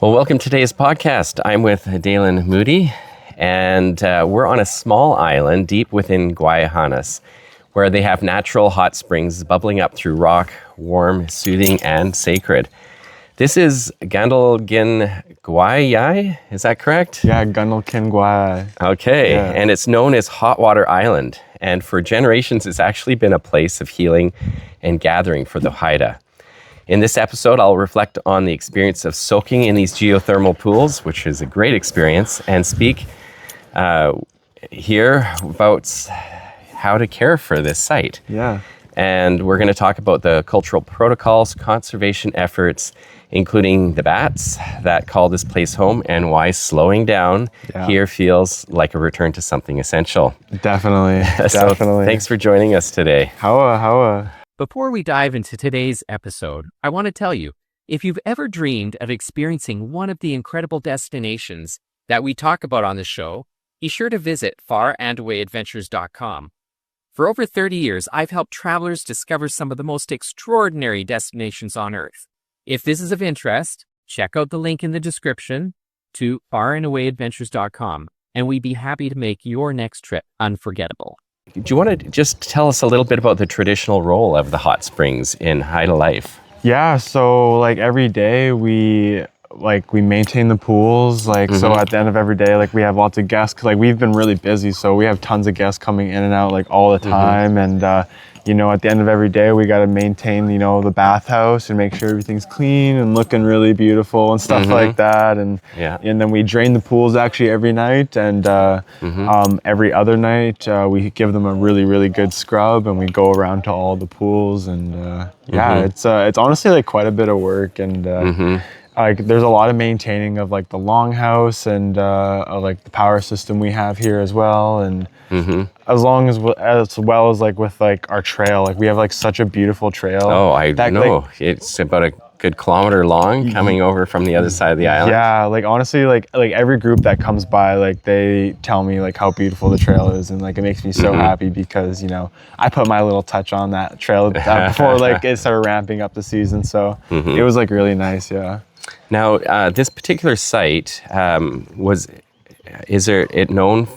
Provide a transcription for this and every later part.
Well, welcome to today's podcast. I'm with Dalen Moody, and we're on a small island deep within Gwaii Haanas, where they have natural hot springs bubbling up through rock, warm, soothing, and sacred. This is K'in Gwaay.yaay, is that correct? Yeah, K'in Gwaay.yaay. Okay, Yeah. And it's known as Hot Water Island. And for generations, it's actually been a place of healing and gathering for the Haida. In this episode, I'll reflect on the experience of soaking in these geothermal pools, which is a great experience, and speak here about how to care for this site. Yeah. And we're going to talk about the cultural protocols, conservation efforts, including the bats that call this place home, and why slowing down here feels like a return to something essential. Definitely. So Definitely. thanks for joining us today. How Before we dive into today's episode, I want to tell you, if you've ever dreamed of experiencing one of the incredible destinations that we talk about on the show, be sure to visit farandawayadventures.com. For over 30 years, I've helped travelers discover some of the most extraordinary destinations on Earth. If this is of interest, check out the link in the description to farandawayadventures.com, and we'd be happy to make your next trip unforgettable. Do you want to just tell us a little bit about the traditional role of the hot springs in Haida life? Yeah, so like every day we maintain the pools, so at the end of every day, we have lots of guests, 'cause we've been really busy, so we have tons of guests coming in and out all the time. And at the end of every day we got to maintain the bathhouse and make sure everything's clean and looking really beautiful and stuff like that. And then we drain the pools actually every night, and every other night we give them a really good scrub, and we go around to all the pools. And it's honestly quite a bit of work. And there's a lot of maintaining of the longhouse and the power system we have here as well. And as well as with our trail, we have such a beautiful trail. Oh, I know. It's about a good kilometer long coming over from the other side of the island. Yeah, honestly, every group that comes by, they tell me how beautiful the trail is, and it makes me so happy because I put my little touch on that trail before it started ramping up the season. So it was really nice. Yeah. Now, this particular site is it known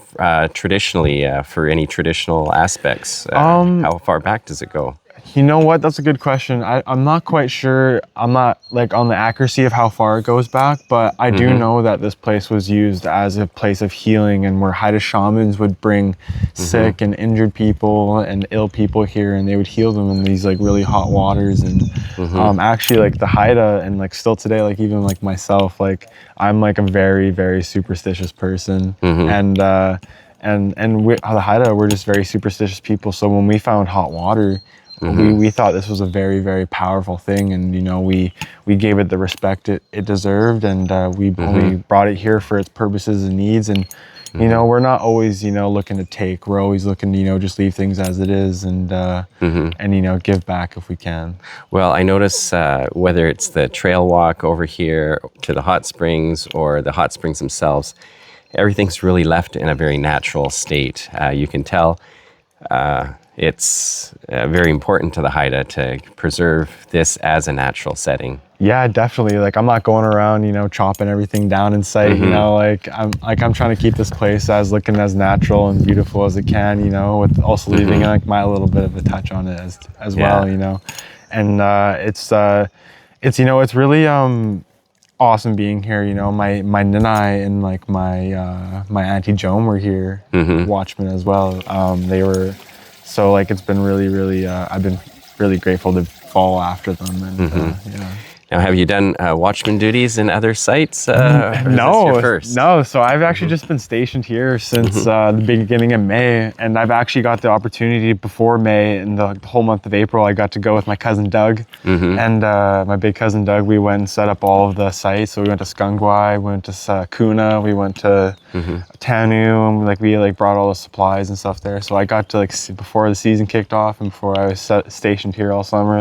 traditionally for any traditional aspects? How far back does it go? You know what? That's a good question. I'm not quite sure. I'm not on the accuracy of how far it goes back, but I do know that this place was used as a place of healing, and where Haida shamans would bring sick and injured people and ill people here, and they would heal them in these really hot waters. And actually the Haida, and still today, even myself, I'm a very superstitious person. And the Haida, we're just very superstitious people. So when we found hot water, we thought this was a very powerful thing, and we gave it the respect it deserved, and we only brought it here for its purposes and needs. And we're not always looking to take. We're always looking to just leave things as it is, and give back if we can. Well, I notice whether it's the trail walk over here to the hot springs or the hot springs themselves, everything's really left in a very natural state. You can tell it's very important to the Haida to preserve this as a natural setting. Yeah, definitely. I'm not going around, chopping everything down in sight. I'm trying to keep this place as looking as natural and beautiful as it can. With also leaving my little bit of a touch on it as well. And it's really awesome being here. My Nanai and my Auntie Joan were here, Watchmen as well. They were. So it's been really, I've been really grateful to follow after them. And Now, have you done Watchman duties in other sites? No. So I've actually Mm-hmm. just been stationed here since the beginning of May, and I've actually got the opportunity before May, in the whole month of April, I got to go with my cousin Doug and my big cousin Doug. We went and set up all of the sites. So we went to K'in Gwaay, we went to Kuna, we went to Tanu, and we brought all the supplies and stuff there. So I got to before the season kicked off and before I was stationed here all summer,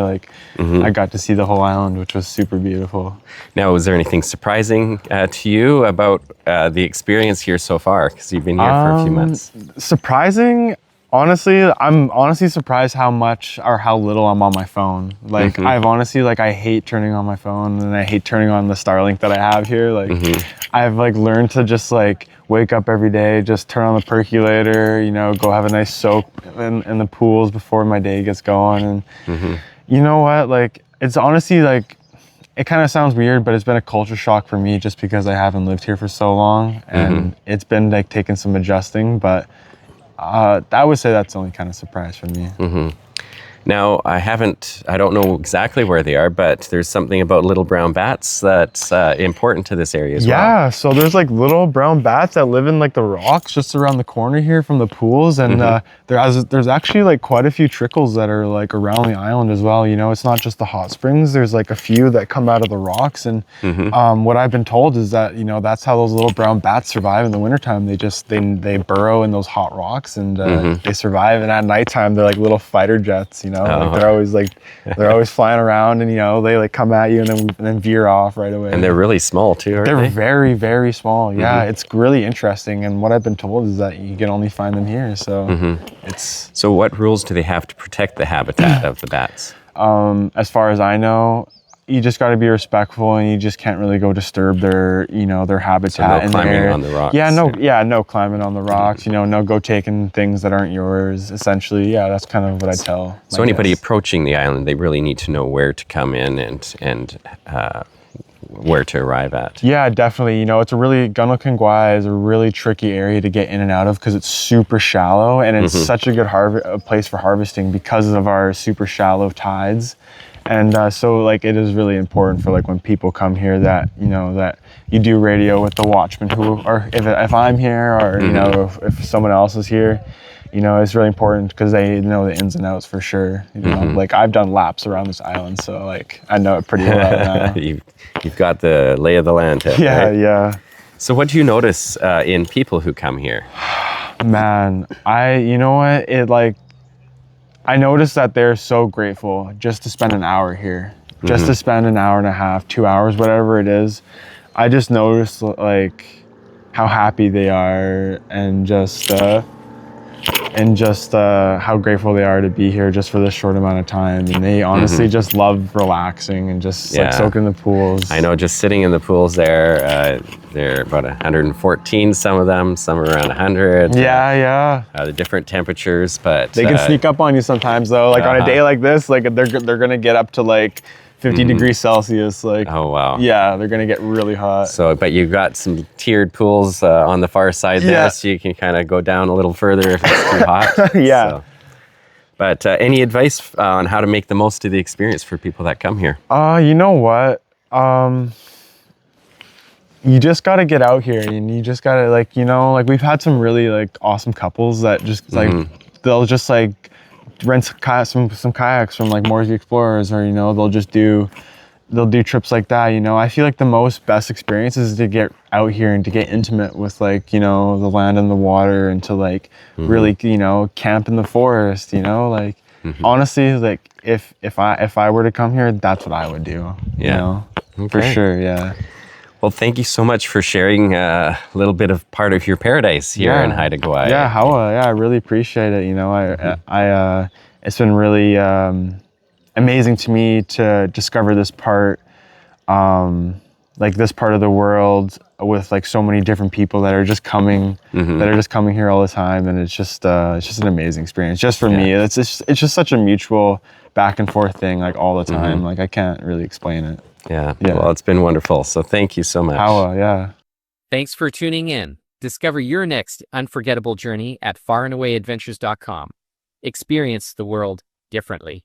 I got to see the whole island, which was super beautiful. Now, was there anything surprising to you about the experience here so far? Because you've been here for a few months. Surprising, Honestly, I'm honestly surprised how much or how little I'm on my phone. Like I've honestly like I hate turning on my phone and I hate turning on the Starlink that I have here. Like I've like learned to just like wake up every day, just turn on the percolator, you know, go have a nice soak in the pools before my day gets going. And you know what? Like it's honestly like it kind of sounds weird, but it's been a culture shock for me just because I haven't lived here for so long, and it's been like taking some adjusting, but I would say that's the only kind of surprise for me. Now, I don't know exactly where they are, but there's something about little brown bats that's important to this area as well. Yeah, so there's like little brown bats that live in like the rocks just around the corner here from the pools, and there's actually like quite a few trickles that are like around the island as well. You know, it's not just the hot springs. There's like a few that come out of the rocks, and what I've been told is that, you know, that's how those little brown bats survive in the wintertime. They burrow in those hot rocks, and they survive. And at nighttime, they're like little fighter jets. You know, like they're always flying around, and you know they like come at you and then veer off right away. And they're really small too, aren't They're they? very, very small. Yeah, it's really interesting. And what I've been told is that you can only find them here. So it's So what rules do they have to protect the habitat of the bats? as far as I know, you just got to be respectful, and you just can't really go disturb their, you know, their habitat. So no in climbing there. on the rocks. No climbing on the rocks. You know, no go taking things that aren't yours. Essentially, yeah, that's kind of what I tell. So anybody approaching the island, they really need to know where to come in and where to arrive at. Yeah, definitely. You know, K'in Gwaay is a really tricky area to get in and out of because it's super shallow, and it's such a good place for harvesting because of our super shallow tides. And so like it is really important for like when people come here that, you know, that you do radio with the Watchmen or if I'm here or, you know, if someone else is here, you know, it's really important because they know the ins and outs for sure. You know, like I've done laps around this island, so like I know it pretty well now. You've got the lay of the land. Yeah, right? yeah. So what do you notice in people who come here? Man, you know what, I noticed that they're so grateful just to spend an hour here, just to spend an hour and a half, 2 hours, whatever it is. I just noticed like how happy they are, and just how grateful they are to be here just for this short amount of time. And they honestly just love relaxing and just like soaking in the pools. I know, just sitting in the pools there, they're about 114, some of them, some are around 100. Yeah. The different temperatures, but They can sneak up on you sometimes though. Like on a day like this, like they're gonna get up to like 50 degrees Celsius. Like, oh wow. Yeah, they're gonna get really hot. So, but you've got some tiered pools on the far side there, so you can kind of go down a little further if it's too hot. Yeah. So. But any advice on how to make the most of the experience for people that come here? You know what? You just got to get out here, and you just got to like, you know, like we've had some really like awesome couples that just like, they'll just like rent some kayaks from like Moore's Explorers, or, you know, they'll do trips like that. You know, I feel like the best experience is to get out here and to get intimate with like, you know, the land and the water, and to like really, you know, camp in the forest, you know, like honestly, like if I were to come here, that's what I would do. You know, for sure. Yeah. Well, thank you so much for sharing a little bit of part of your paradise here in Haida Gwaii. Yeah, I really appreciate it. You know, I it's been really amazing to me to discover this part, like this part of the world with like so many different people that are just coming, here all the time, and it's just an amazing experience. Just for me, it's just such a mutual back and forth thing, like all the time. Like I can't really explain it. Yeah. Well, it's been wonderful. So thank you so much. Thanks for tuning in. Discover your next unforgettable journey at farandawayadventures.com. Experience the world differently.